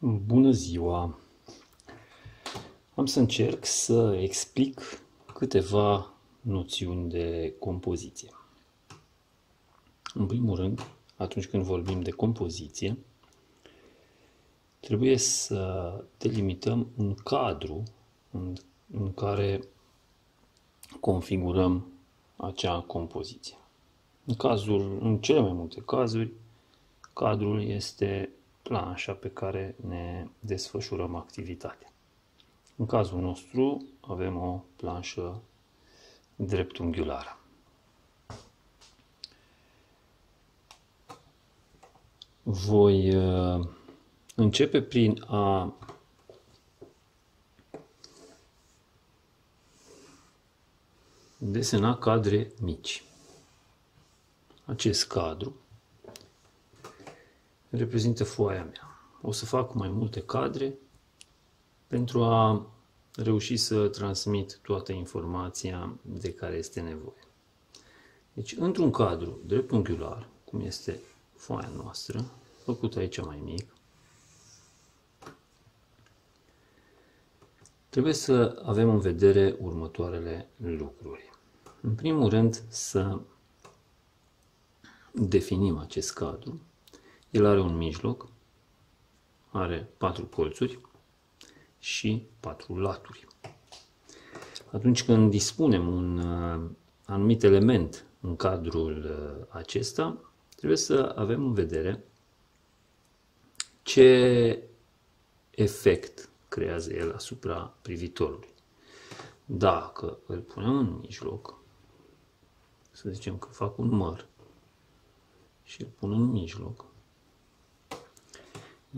Bună ziua! Am să încerc să explic câteva noțiuni de compoziție. În primul rând, atunci când vorbim de compoziție, trebuie să delimităm un cadru în care configurăm acea compoziție. În cele mai multe cazuri, cadrul este planșa pe care ne desfășurăm activitatea. În cazul nostru avem o planșă dreptunghiulară. Voi începe prin a desena cadre mici. Acest cadru reprezintă foaia mea. O să fac mai multe cadre pentru a reuși să transmit toată informația de care este nevoie. Deci, într-un cadru dreptunghiular, cum este foaia noastră, făcut aici mai mic, trebuie să avem în vedere următoarele lucruri. În primul rând, să definim acest cadru. El are un mijloc, are 4 colțuri și 4 laturi. Atunci când dispunem un anumit element în cadrul acesta, trebuie să avem în vedere ce efect creează el asupra privitorului. Dacă îl punem în mijloc, să zicem că fac un măr și îl pun în mijloc,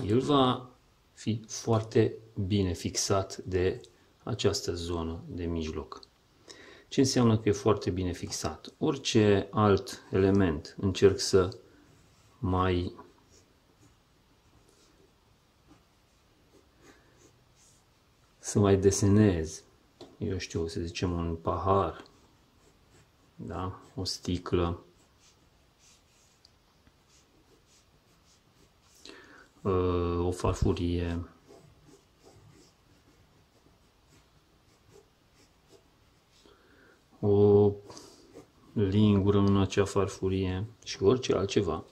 el va fi foarte bine fixat de această zonă de mijloc. Ce înseamnă că e foarte bine fixat? Orice alt element încerc să mai desenez, eu știu, să zicem un pahar, da? O sticlă, o farfurie, o lingură în acea farfurie și orice altceva.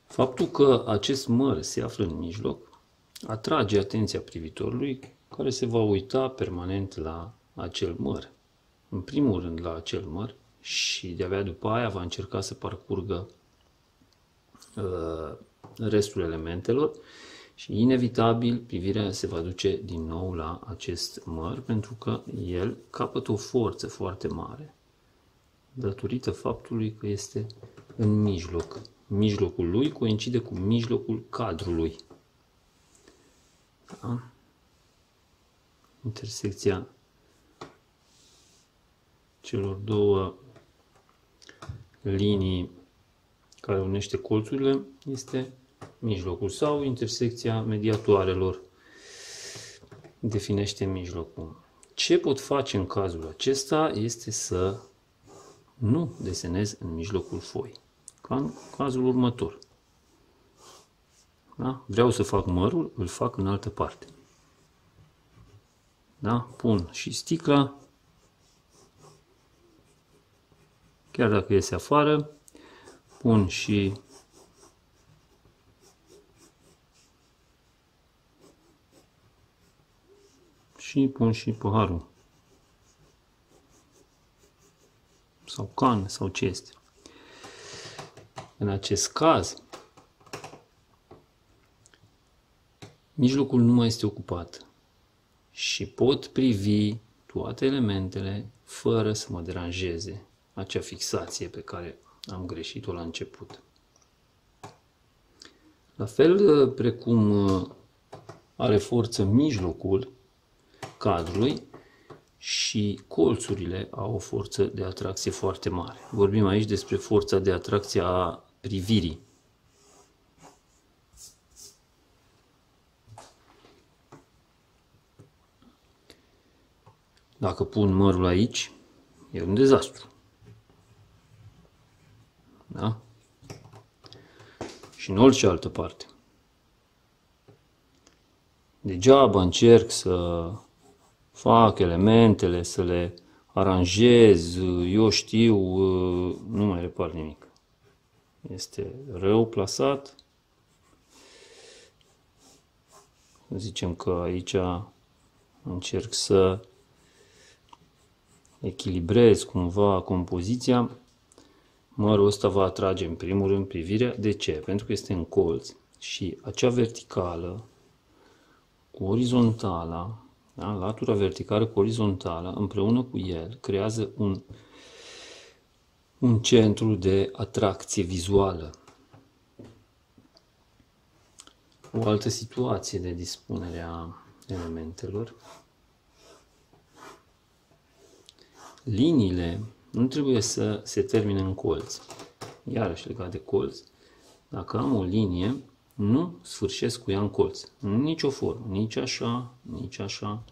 Faptul că acest măr se află în mijloc atrage atenția privitorului, care se va uita permanent la acel măr. În primul rând la acel măr și de-abia după aia va încerca să parcurgă restul elementelor și inevitabil privirea se va duce din nou la acest măr, pentru că el capătă o forță foarte mare datorită faptului că este în mijloc. Mijlocul lui coincide cu mijlocul cadrului. Da? Intersecția celor două linii care unește colțurile este mijlocul, sau intersecția mediatoarelor definește mijlocul. Ce pot face în cazul acesta este să nu desenez în mijlocul foii, ca în cazul următor. Da? Vreau să fac mărul, îl fac în altă parte. Da? Pun și sticla, chiar dacă iese afară, pun și paharul sau can sau ce este. În acest caz, mijlocul nu mai este ocupat și pot privi toate elementele fără să mă deranjeze acea fixație pe care am greșit-o la început. La fel precum are forță mijlocul cadrului, și colțurile au o forță de atracție foarte mare. Vorbim aici despre forța de atracție a privirii. Dacă pun mărul aici, e un dezastru. Da? Și în orice altă parte. degeaba încerc să fac elementele, să le aranjez, eu știu, nu mai repar nimic. Este rău plasat. Zicem că aici încerc să echilibrez cumva compoziția. Mărul ăsta va atrage în primul rând privirea. De ce? Pentru că este în colț și acea verticală cu orizontala, da? Latura verticală cu orizontala, împreună cu el, creează un centru de atracție vizuală. O altă situație de dispunere a elementelor. Liniile nu trebuie să se termine în colț. Iarăși legat de colț, dacă am o linie, nu sfârșesc cu ea în colț. În nicio formă, nici așa, nici așa.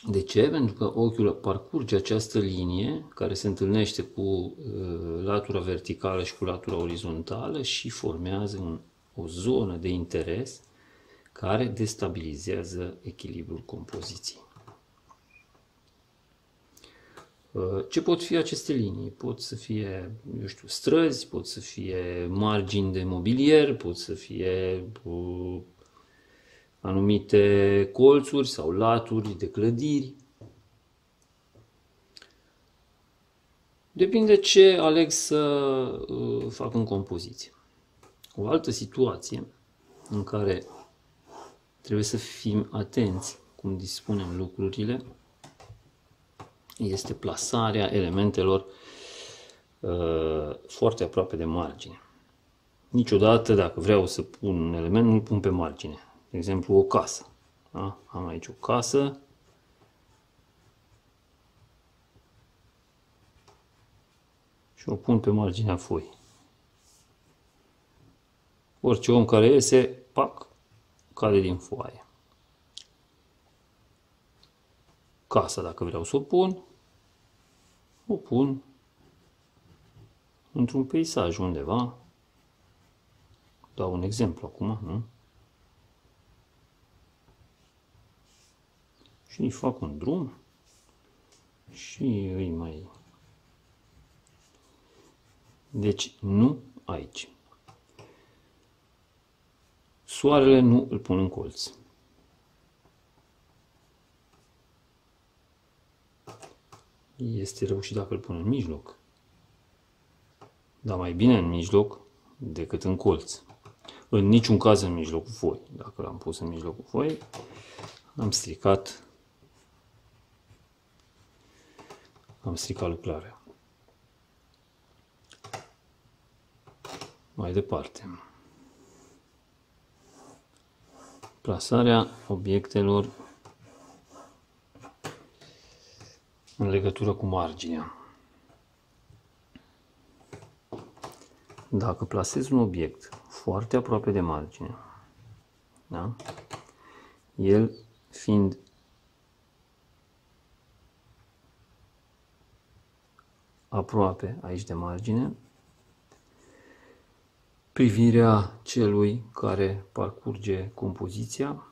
De ce? Pentru că ochiul parcurge această linie care se întâlnește cu latura verticală și cu latura orizontală și formează o zonă de interes care destabilizează echilibrul compoziției. Ce pot fi aceste linii? Pot să fie, eu știu, străzi, pot să fie margini de mobilier, pot să fie anumite colțuri sau laturi de clădiri. Depinde ce aleg să fac în compoziție. O altă situație în care trebuie să fim atenți cum dispunem lucrurile este plasarea elementelor foarte aproape de margine. Niciodată, dacă vreau să pun un element, nu-l pun pe margine. De exemplu, o casă. Da? Am aici o casă. Și o pun pe marginea foii. Orice om care iese, pac, cade din foaie. Casa, dacă vreau să o pun într-un peisaj undeva. Dau un exemplu acum, nu? Și îi fac un drum și îi mai... Deci, nu aici. Soarele nu îl pun în colț. Este rău și dacă îl pun în mijloc. Dar mai bine în mijloc decât în colț. În niciun caz în mijlocul foii. Dacă l-am pus în mijlocul foii, am stricat lucrarea. Mai departe. Plasarea obiectelor în legătură cu marginea. Dacă plasez un obiect foarte aproape de margine, da? El fiind aproape aici de margine, privirea celui care parcurge compoziția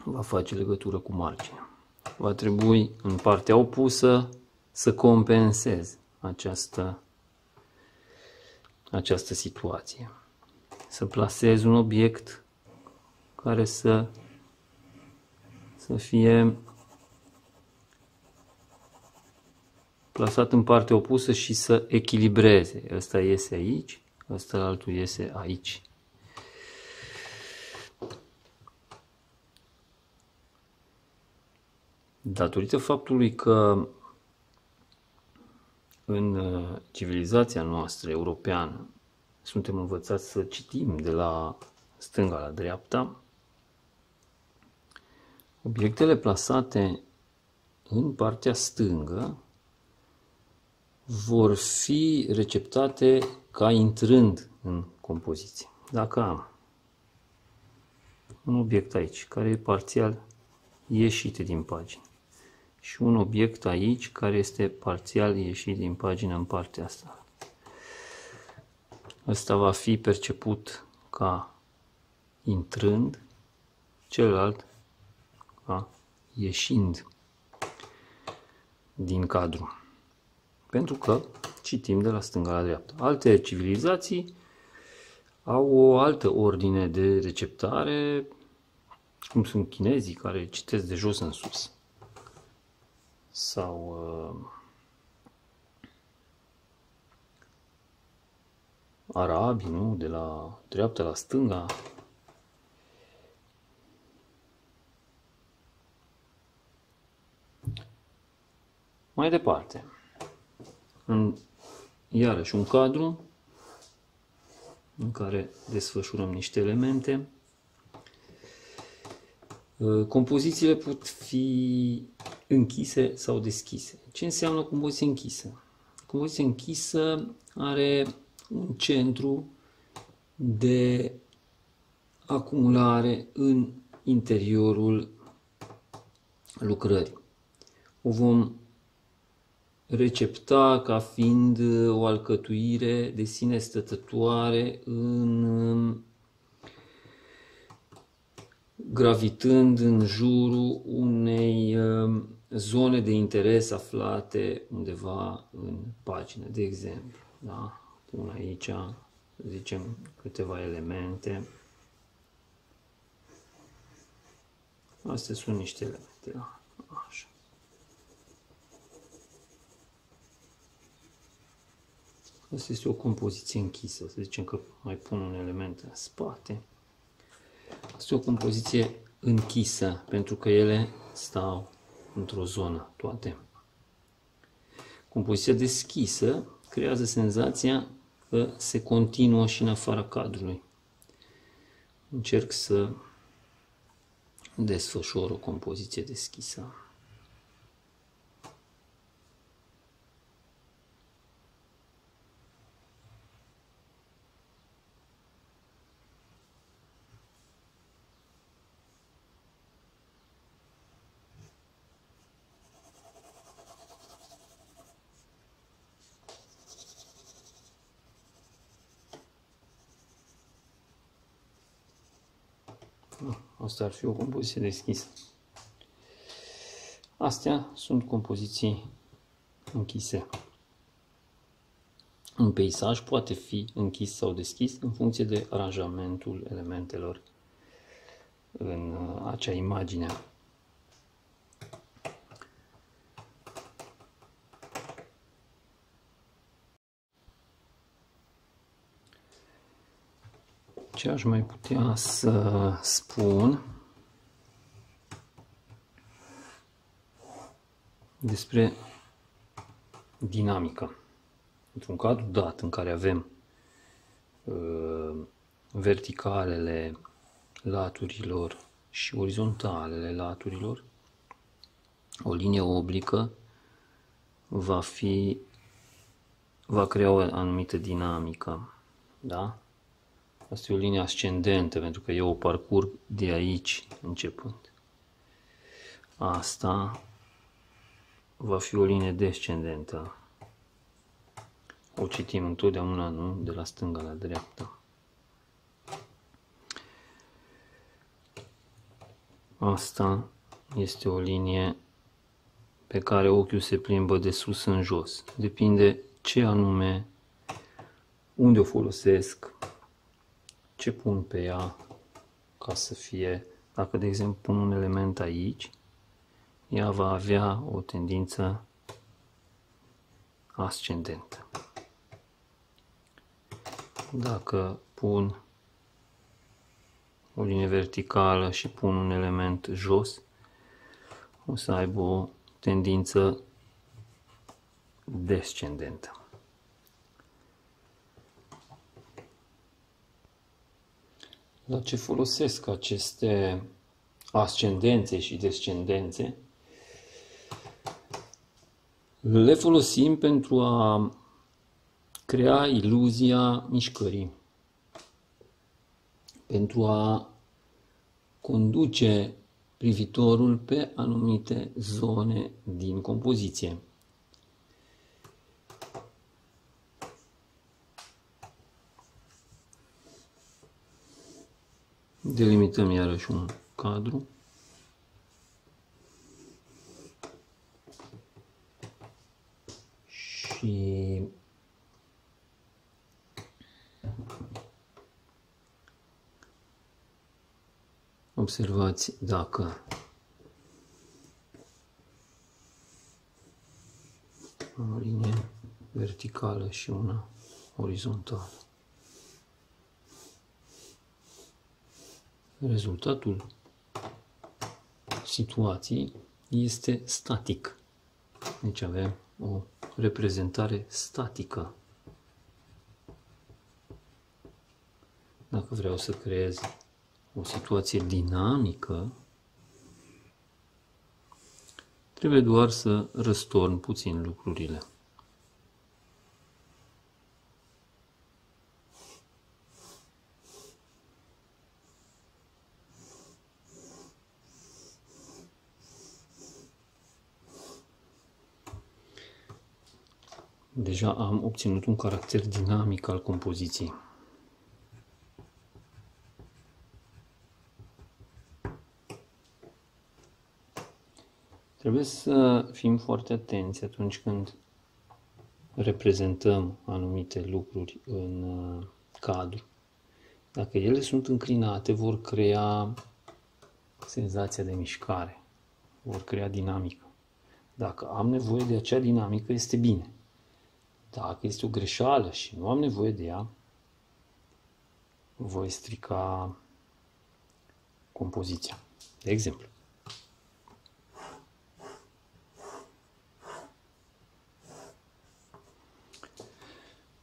va face legătură cu marginea. Va trebui în partea opusă să compensez această situație. Să plasez un obiect care să fie plasat în partea opusă și să echilibreze. Ăsta iese aici, ăsta altul iese aici. Datorită faptului că în civilizația noastră europeană suntem învățați să citim de la stânga la dreapta, obiectele plasate în partea stângă vor fi receptate ca intrând în compoziție. Dacă am un obiect aici care e parțial ieșit din pagină și un obiect aici care este parțial ieșit din pagină în partea asta, ăsta va fi perceput ca intrând, celălalt ieșind din cadru. Pentru că citim de la stânga la dreapta. Alte civilizații au o altă ordine de receptare, cum sunt chinezii care citesc de jos în sus. Sau arabii, nu? De la dreapta la stânga. Mai departe, iarăși un cadru în care desfășurăm niște elemente. Compozițiile pot fi închise sau deschise. Ce înseamnă compoziție închisă? Compoziție închisă are un centru de acumulare în interiorul lucrării. O vom recepta ca fiind o alcătuire de sine stătătoare gravitând în jurul unei zone de interes aflate undeva în pagină. De exemplu, da? Pun aici, să zicem, câteva elemente. Astea sunt niște elemente. Da? Așa. Asta este o compoziție închisă. Să zicem că mai pun un element în spate. Asta e o compoziție închisă, pentru că ele stau într-o zonă, toate. Compoziția deschisă creează senzația că se continuă și în afara cadrului. Încerc să desfășor o compoziție deschisă. Asta ar fi o compoziție deschisă. Astea sunt compoziții închise. Un peisaj poate fi închis sau deschis în funcție de aranjamentul elementelor în acea imagine. Ce aș mai putea să spun despre dinamică? Într-un cadru dat în care avem verticalele laturilor și orizontalele laturilor, o linie oblică va crea o anumită dinamică. Da? Asta e o linie ascendentă, pentru că eu o parcurg de aici începând. Asta va fi o linie descendentă. O citim întotdeauna, nu? De la stânga la dreapta. Asta este o linie pe care ochiul se plimbă de sus în jos. Depinde ce anume, unde o folosesc, ce pun pe ea ca să fie. Dacă, de exemplu, pun un element aici, ea va avea o tendință ascendentă. Dacă pun o linie verticală și pun un element jos, o să aibă o tendință descendentă. La ce folosesc aceste ascendențe și descendențe? Le folosim pentru a crea iluzia mișcării, pentru a conduce privitorul pe anumite zone din compoziție. Delimităm iarăși un cadru. Și observați dacă o linie verticală și una orizontală. Rezultatul situației este static. Deci avem o reprezentare statică. Dacă vreau să creez o situație dinamică, trebuie doar să răstorn puțin lucrurile. Deja am obținut un caracter dinamic al compoziției. Trebuie să fim foarte atenți atunci când reprezentăm anumite lucruri în cadru. Dacă ele sunt înclinate, vor crea senzația de mișcare, vor crea dinamică. Dacă am nevoie de acea dinamică, este bine. Dacă este o greșeală și nu am nevoie de ea, voi strica compoziția. De exemplu,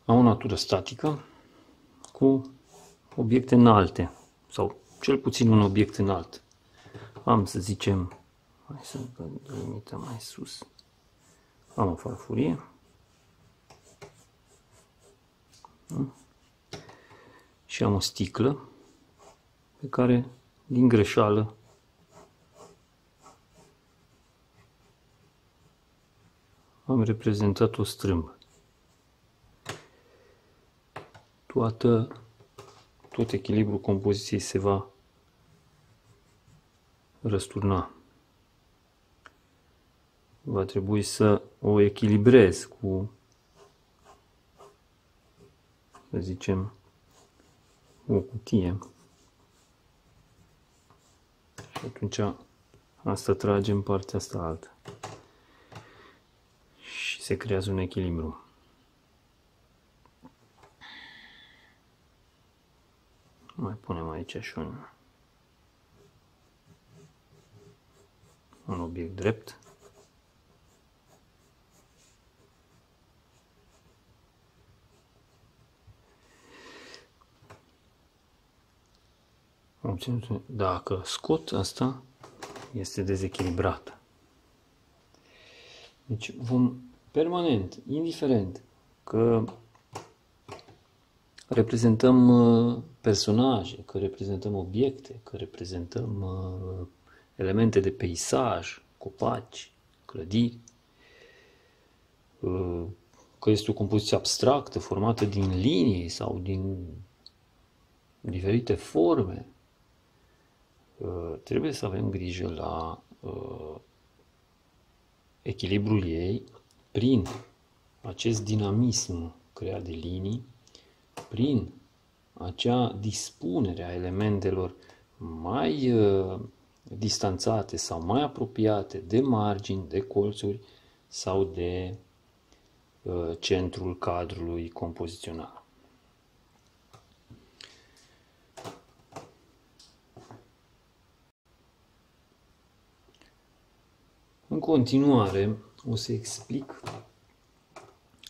am o natură statică cu obiecte înalte, sau cel puțin un obiect înalt. Am, să zicem, hai să delimităm mai sus, am o farfurie. Și am o sticlă pe care, din greșeală, am reprezentat o strâmbă. Tot echilibrul compoziției se va răsturna. Va trebui să o echilibrez cu, să zicem, o cutie. Și atunci asta trage în partea asta altă. Și se creează un echilibru. Mai punem aici și un obiect drept. Dacă scot asta, este dezechilibrată. Deci vom permanent, indiferent că reprezentăm personaje, că reprezentăm obiecte, că reprezentăm elemente de peisaj, copaci, clădiri, că este o compoziție abstractă formată din linii sau din diferite forme, trebuie să avem grijă la echilibrul ei prin acest dinamism creat de linii, prin acea dispunere a elementelor mai distanțate sau mai apropiate de margini, de colțuri sau de centrul cadrului compozițional. În continuare, o să explic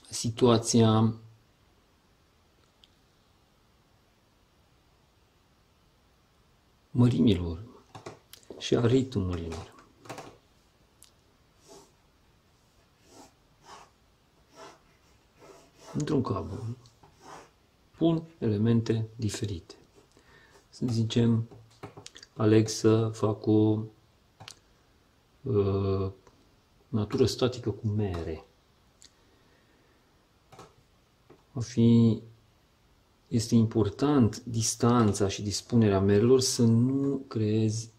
situația mărimilor și a ritmurilor. Într-un cablu pun elemente diferite. Să zicem, aleg să fac o natură statică cu mere. Va fi este important distanța și dispunerea merilor, să nu creezi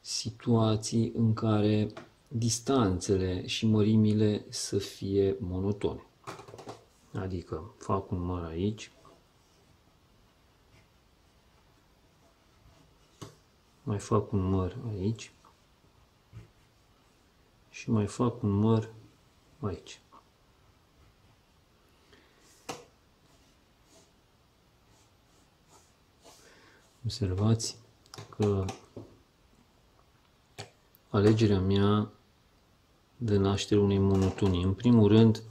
situații în care distanțele și mărimile să fie monotone. Adică fac un măr aici, mai fac un măr aici și mai fac un măr aici. Observați că alegerea mea dă naștere unei monotonii. În primul rând,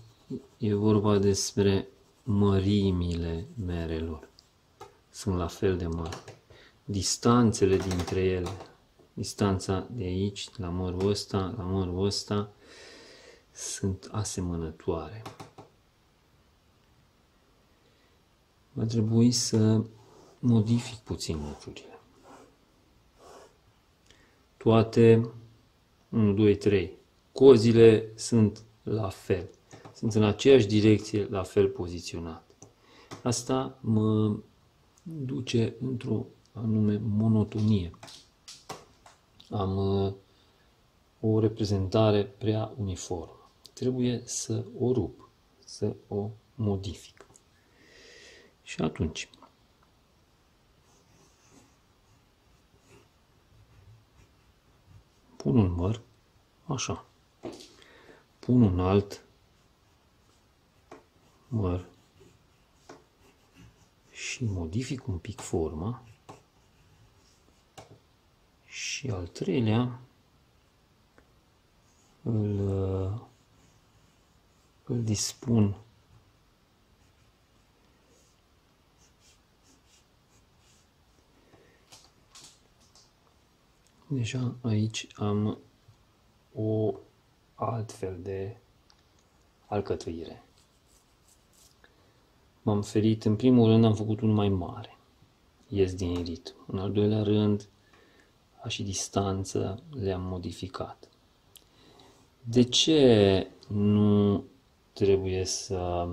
e vorba despre mărimile merelor. Sunt la fel de mari. Distanțele dintre ele, distanța de aici la mărul ăsta, sunt asemănătoare. Va trebui să modific puțin lucrurile. Toate 1, 2, 3 cozile sunt la fel. Sunt în aceeași direcție, la fel poziționate. Asta mă duce într-o anume monotonie. Am o reprezentare prea uniformă. Trebuie să o rup, să o modific. Și atunci pun un măr așa. Pun un alt măr și modific un pic forma. Și al treilea îl dispun deja aici am o altfel de alcătuire. M-am ferit, în primul rând am făcut unul mai mare, ies din ritm. În al doilea rând, și distanță le-am modificat. De ce nu trebuie să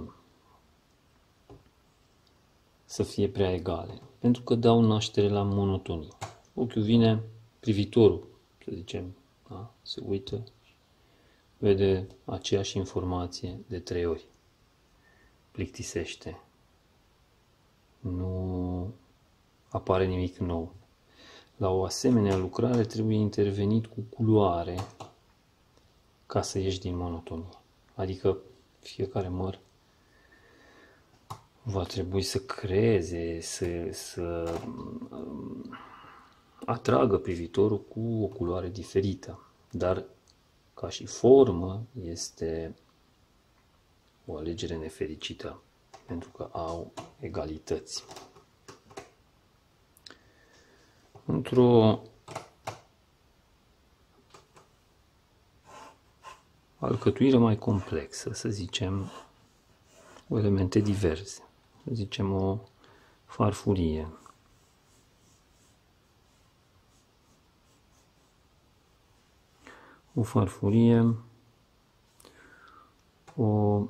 fie prea egale? Pentru că dau naștere la monotonie. Ochiul vine, privitorul, să zicem, da? Se uită, vede aceeași informație de 3 ori. Plictisește. Nu apare nimic nou. La o asemenea lucrare trebuie intervenit cu culoare ca să ieși din monotonie. Adică fiecare măr va trebui să creeze, să atragă privitorul cu o culoare diferită. Dar ca și formă este o alegere nefericită, pentru că au egalități. Într-o alcătuire mai complexă, să zicem, cu elemente diverse, să zicem o farfurie. O farfurie, o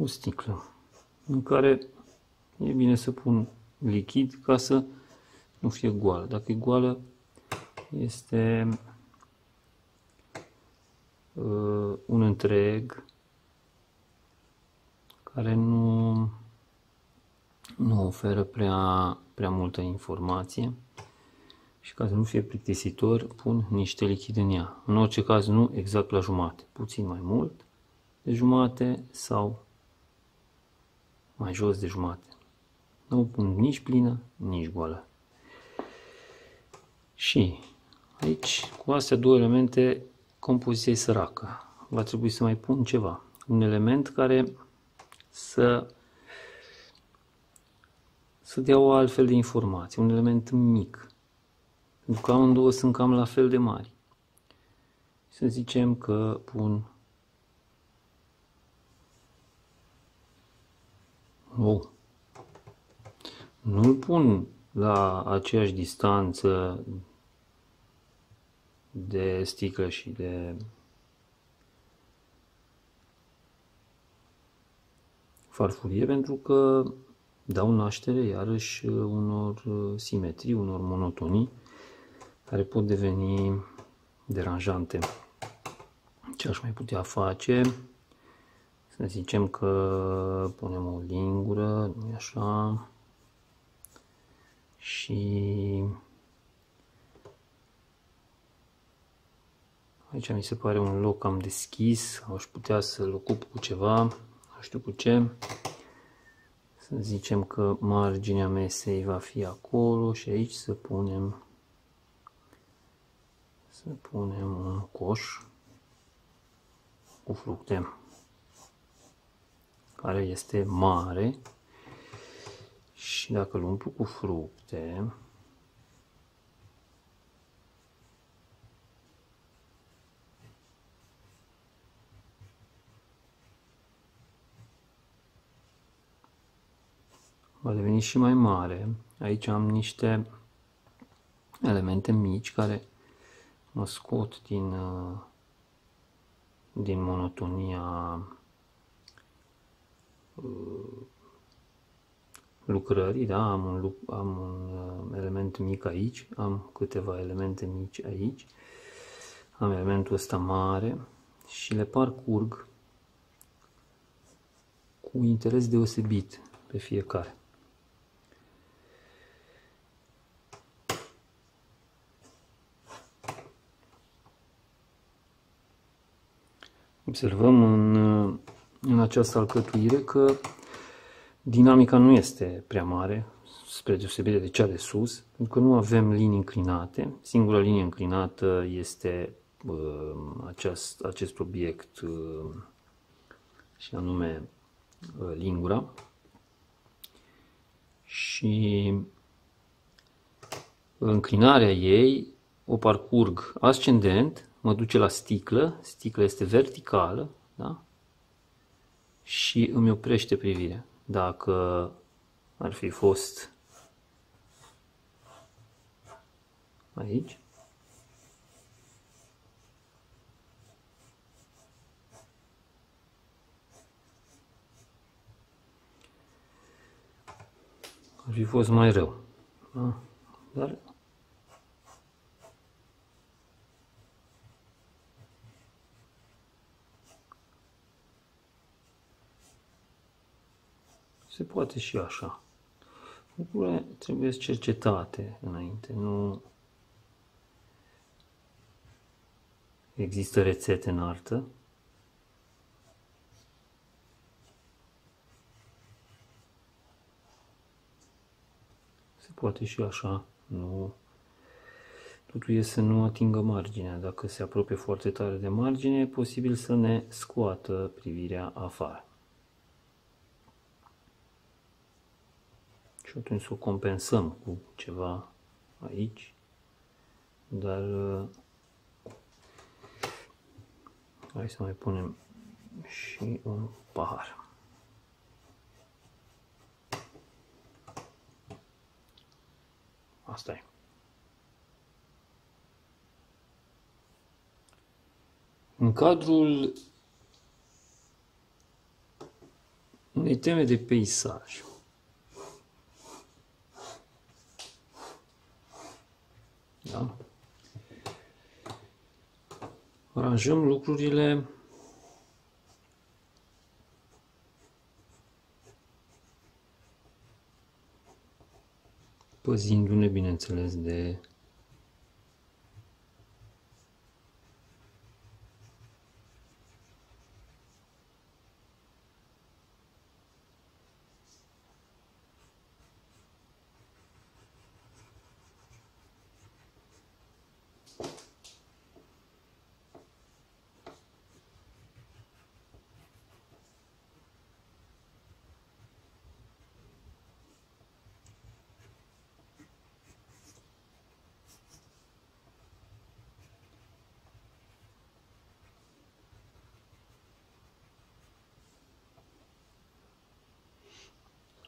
sticlă în care e bine să pun lichid ca să nu fie goală. Dacă e goală, este un întreg care nu oferă prea multă informație și ca să nu fie plictisitor, pun niște lichid în ea. În orice caz, nu exact la jumate, puțin mai mult de jumate sau mai jos de jumate. Nu o pun nici plină, nici goală. Și aici, cu astea două elemente, compoziția e săracă. Va trebui să mai pun ceva. Un element care să dea o altfel de informație. Un element mic. Pentru că amândouă sunt cam la fel de mari. Să zicem că pun nu-l pun la aceeași distanță de sticlă și de farfurie, pentru că dau naștere iarăși unor simetrii, unor monotonii care pot deveni deranjante. Ce aș mai putea face? Să zicem că punem o lingură, nu așa, și aici mi se pare un loc cam deschis, aș putea să-l ocup cu ceva, nu știu cu ce. Să zicem că marginea mesei va fi acolo și aici să punem un coș cu fructe care este mare și dacă îl umplu cu fructe, va deveni și mai mare. Aici am niște elemente mici care mă scot din monotonia lucrării, da? Am un element mic aici, am câteva elemente mici aici, am elementul ăsta mare și le parcurg cu interes deosebit pe fiecare. Observăm în această alcătuire că dinamica nu este prea mare, spre deosebire de cea de sus, pentru că nu avem linii înclinate. Singura linie înclinată este acest obiect, și anume lingura. Și înclinarea ei o parcurg ascendent, mă duce la sticlă, sticla este verticală, da? Și îmi oprește privirea. Dacă ar fi fost aici, ar fi fost mai rău. Da? Dar se poate și așa. Lucrurile trebuie cercetate înainte. Nu există rețete în artă. Se poate și așa. Nu. Totul e să nu atingă marginea. Dacă se apropie foarte tare de margine, e posibil să ne scoată privirea afară. Și atunci să o compensăm cu ceva aici, dar hai să mai punem și un pahar. Asta e. În cadrul unei teme de peisaj, da? Aranjăm lucrurile păzindu-ne, bineînțeles, de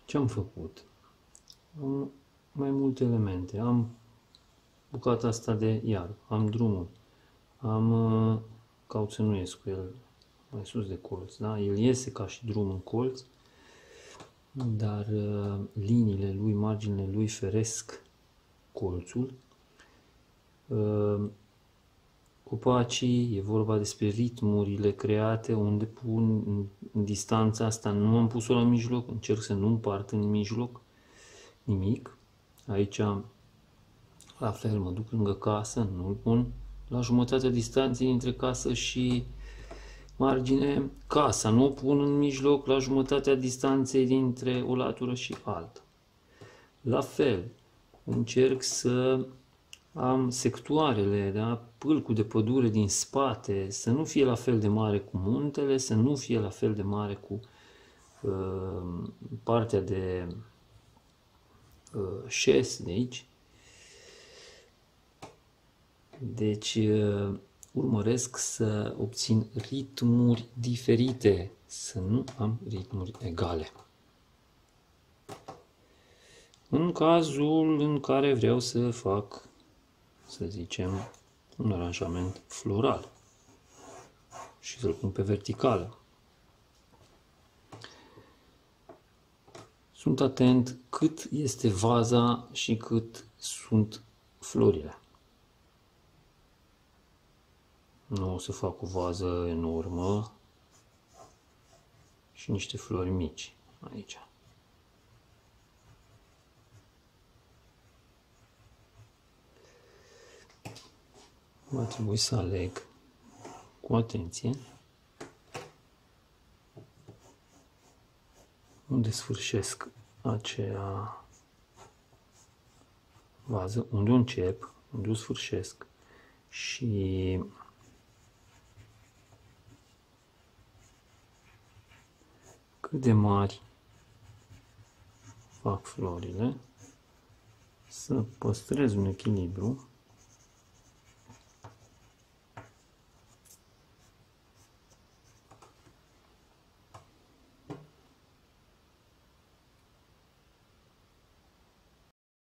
ce am făcut? Am mai multe elemente. Am bucata asta de iarbă, am drumul, am cauțănuiesc cu el mai sus de colț, da? El iese ca și drum în colț, dar liniile lui, marginile lui feresc colțul. Copacii, e vorba despre ritmurile create, unde pun în distanța asta, nu am pus-o la mijloc, încerc să nu împart în mijloc nimic. Aici, la fel, mă duc lângă casă, nu-l pun la jumătatea distanței între casă și margine. Casa nu o pun în mijloc, la jumătatea distanței dintre o latură și alta. La fel, încerc să am sectoarele, da? Pâlcul de pădure din spate, să nu fie la fel de mare cu muntele, să nu fie la fel de mare cu partea de șes de aici. Deci urmăresc să obțin ritmuri diferite, să nu am ritmuri egale. În cazul în care vreau să fac, să zicem, un aranjament floral și să-l pun pe verticală, sunt atent cât este vaza și cât sunt florile. Nu o să fac o vază enormă și niște flori mici aici. Va trebui să aleg cu atenție unde sfârșesc acea vază, unde o încep, unde o sfârșesc și cât de mari fac florile, să păstrez un echilibru